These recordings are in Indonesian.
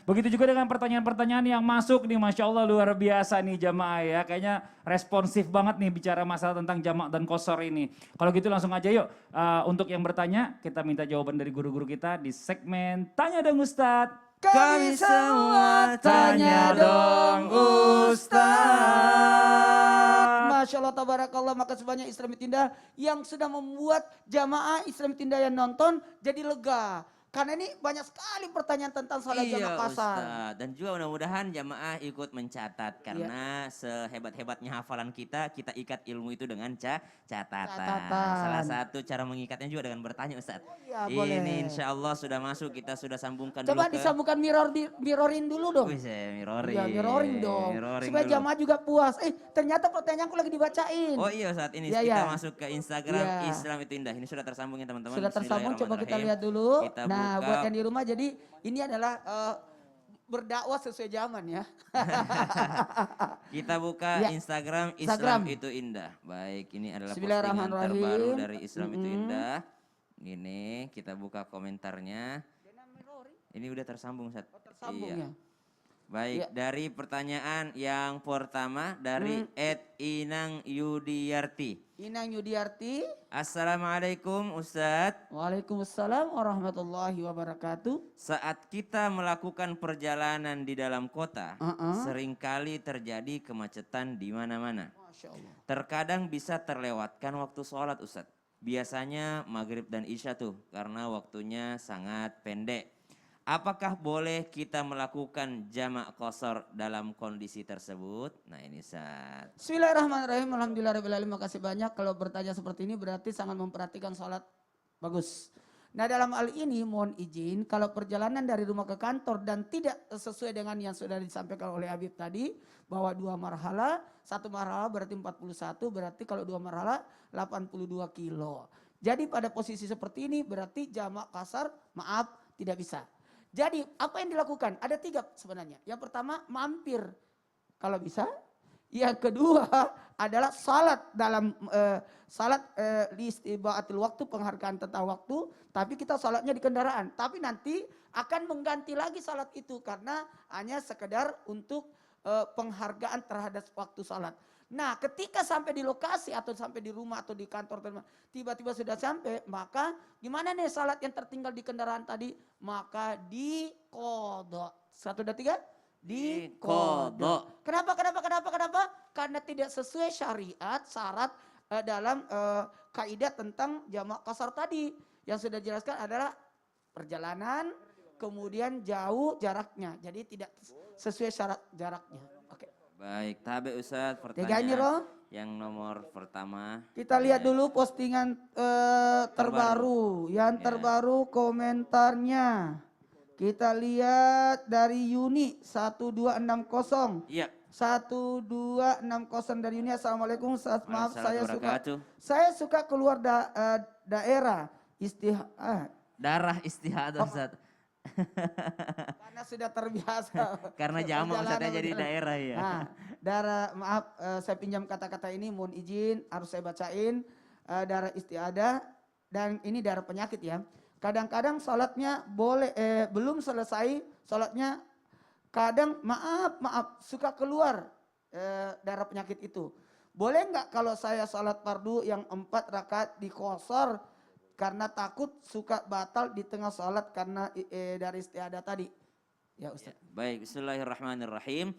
begitu juga dengan pertanyaan-pertanyaan yang masuk nih, Masya Allah luar biasa nih jamaah ya. Kayaknya responsif banget nih bicara masalah tentang jamak dan kosor ini. Kalau gitu langsung aja yuk, untuk yang bertanya kita minta jawaban dari guru-guru kita di segmen Tanya Dong Ustadz. Kami semua tanya dong Ustaz. Masya Allah, tabarakallah, maka sebanyak Islami Tindak yang sudah membuat jamaah Islami Tindak yang nonton jadi lega. Karena ini banyak sekali pertanyaan tentang salat jamak kasar. Ustaz. Dan juga mudah-mudahan jamaah ikut mencatat. Karena sehebat-hebatnya hafalan kita ikat ilmu itu dengan catatan. Salah satu cara mengikatnya juga dengan bertanya Ustaz. Iya, Ini boleh. insya Allah sudah masuk, kita sudah sambungkan Coba dulu ke... disambungkan mirrorin dulu dong. Wih, mirroring. Iya, mirroring dong. Mirroring Supaya dulu. jamaah juga puas. Ternyata pertanyaanku lagi dibacain. Oh iya saat ini Iya, kita iya. masuk ke Instagram Iya. Islam itu Indah. Ini sudah tersambung ya teman-teman. Sudah tersambung, coba kita lihat dulu. Kita Nah, buka. buat yang di rumah, jadi ini adalah berdakwah sesuai zaman ya. Kita buka Ya, Instagram Instagram. Islam itu Indah. Baik, ini adalah postingan Bismillahirrahmanirrahim. terbaru dari Islam itu Indah. Ini kita buka komentarnya. Ini udah tersambung Ustaz. Tersambung Iya. ya. Baik, Iya. dari pertanyaan yang pertama dari @inang Yudiyarti. Inang Yudiarti. Assalamualaikum Ustadz. Waalaikumsalam warahmatullahi wabarakatuh. Saat kita melakukan perjalanan di dalam kota, seringkali terjadi kemacetan di mana-mana. Masya Allah. Terkadang bisa terlewatkan waktu sholat Ustadz. Biasanya maghrib dan isya tuh, karena waktunya sangat pendek. Apakah boleh kita melakukan jamak qashar dalam kondisi tersebut? Nah ini Ustaz. Bismillahirrahmanirrahim. Alhamdulillahirrahmanirrahim. Makasih banyak. Kalau bertanya seperti ini berarti sangat memperhatikan sholat. Bagus. Nah dalam hal ini mohon izin kalau perjalanan dari rumah ke kantor dan tidak sesuai dengan yang sudah disampaikan oleh Habib tadi. Bahwa 2 marhala, 1 marhala berarti 41, berarti kalau 2 marhala 82 kilo. Jadi pada posisi seperti ini berarti jamak qashar maaf tidak bisa. Jadi apa yang dilakukan? Ada 3 sebenarnya. Yang pertama mampir kalau bisa. Yang kedua adalah salat dalam salat di istibaatil waktu, penghargaan tentang waktu. Tapi kita salatnya di kendaraan. Tapi nanti akan mengganti lagi salat itu karena hanya sekedar untuk penghargaan terhadap waktu salat. Nah ketika sampai di lokasi atau sampai di rumah atau di kantor tiba-tiba sudah sampai, maka gimana nih salat yang tertinggal di kendaraan tadi? Maka diqodho. 1, 2, 3. Diqodho. Kenapa? Karena tidak sesuai syariat syarat dalam kaidah tentang jamak qashar tadi. Yang sudah dijelaskan adalah perjalanan, kemudian jauh jaraknya. Jadi tidak sesuai syarat jaraknya. Oke. Baik, tabe Ustaz, 3 ini Roh. yang nomor pertama. Kita lihat dulu postingan terbaru. Yang terbaru komentarnya. Kita lihat dari Yuni 1260. Iya. 1260 dari Yuni. Assalamualaikum. Maaf Waalaikumsalam saya suka keluar daerah darah istihadah Ustaz. karena sudah terbiasa. Karena jamak Ustaznya jadi Perjalanan. daerah ya. Nah, maaf saya pinjam kata-kata ini, mohon izin harus saya bacain. Darah istiadah dan ini darah penyakit ya. Kadang-kadang sholatnya belum selesai sholatnya, kadang maaf suka keluar darah penyakit itu. Boleh nggak kalau saya sholat fardu yang 4 rakaat di qashar karena takut suka batal di tengah sholat karena dari istiadah tadi. Ya Ustaz. Ya, baik, bismillahirrahmanirrahim.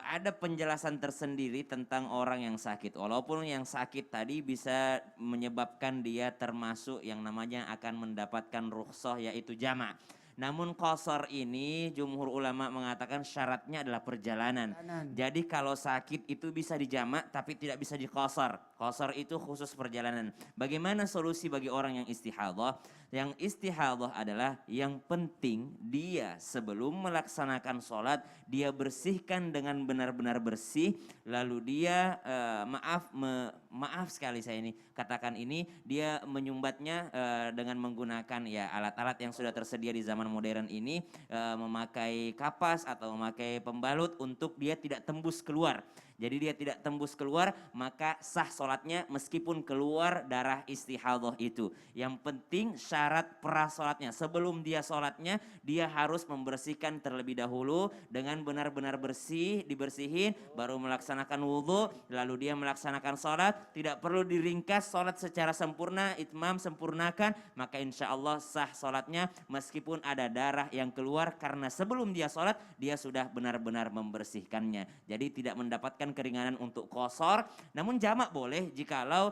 Ada penjelasan tersendiri tentang orang yang sakit. Walaupun yang sakit tadi bisa menyebabkan dia termasuk yang namanya akan mendapatkan rukhsah yaitu jamak. Namun qashar ini jumhur ulama mengatakan syaratnya adalah perjalanan. Jadi kalau sakit itu bisa dijamak tapi tidak bisa di qashar. Qashar itu khusus perjalanan. Bagaimana solusi bagi orang yang istihadah? Yang istihadah adalah yang penting dia sebelum melaksanakan sholat dia bersihkan dengan benar-benar bersih. Lalu dia maaf sekali saya ini katakan ini, dia menyumbatnya dengan menggunakan ya alat-alat yang sudah tersedia di zaman modern ini, memakai kapas atau memakai pembalut untuk dia tidak tembus keluar. Jadi dia tidak tembus keluar, maka sah sholatnya meskipun keluar darah istihadhah itu. Yang penting syarat prasolatnya. Sebelum dia sholatnya, dia harus membersihkan terlebih dahulu dengan benar-benar bersih, dibersihin, baru melaksanakan wudhu, lalu dia melaksanakan sholat. Tidak perlu diringkas sholat secara sempurna, itmam sempurnakan, maka insya Allah sah sholatnya meskipun ada darah yang keluar karena sebelum dia sholat, dia sudah benar-benar membersihkannya. Jadi tidak mendapatkan keringanan untuk qashar, namun jamak boleh jikalau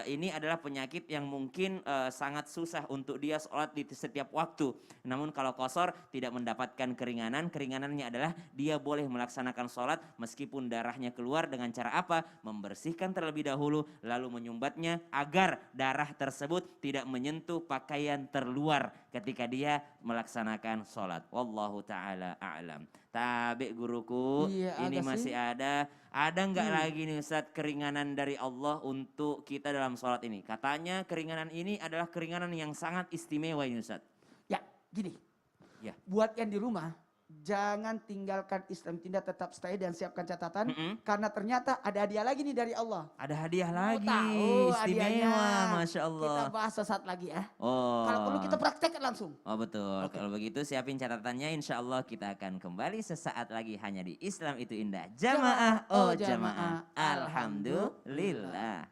ini adalah penyakit yang mungkin sangat susah untuk dia sholat di setiap waktu. Namun kalau qashar tidak mendapatkan keringanan, keringanannya adalah dia boleh melaksanakan sholat meskipun darahnya keluar dengan cara apa? Membersihkan terlebih dahulu lalu menyumbatnya agar darah tersebut tidak menyentuh pakaian terluar ketika dia melaksanakan sholat. Wallahu ta'ala a'lam. Tabe guruku, Iya, ini agak masih sih. ada nggak lagi nih Ustadz keringanan dari Allah untuk kita dalam sholat ini? Katanya keringanan ini adalah keringanan yang sangat istimewa ini Ustadz. Ya, gini. Ya. Buat yang di rumah, jangan tinggalkan Islam Tindak, tetap stay dan siapkan catatan. Karena ternyata ada hadiah lagi nih dari Allah. Ada hadiah Mau lagi, tahu hadiahnya? istimewa, Masya Allah. Kita bahas sesaat lagi ya. Oh. Kalau perlu kita praktekkan langsung. Oh betul, Oke. kalau begitu siapin catatannya, insya Allah kita akan kembali sesaat lagi hanya di Islam itu indah. Jamaah, oh jamaah, alhamdulillah.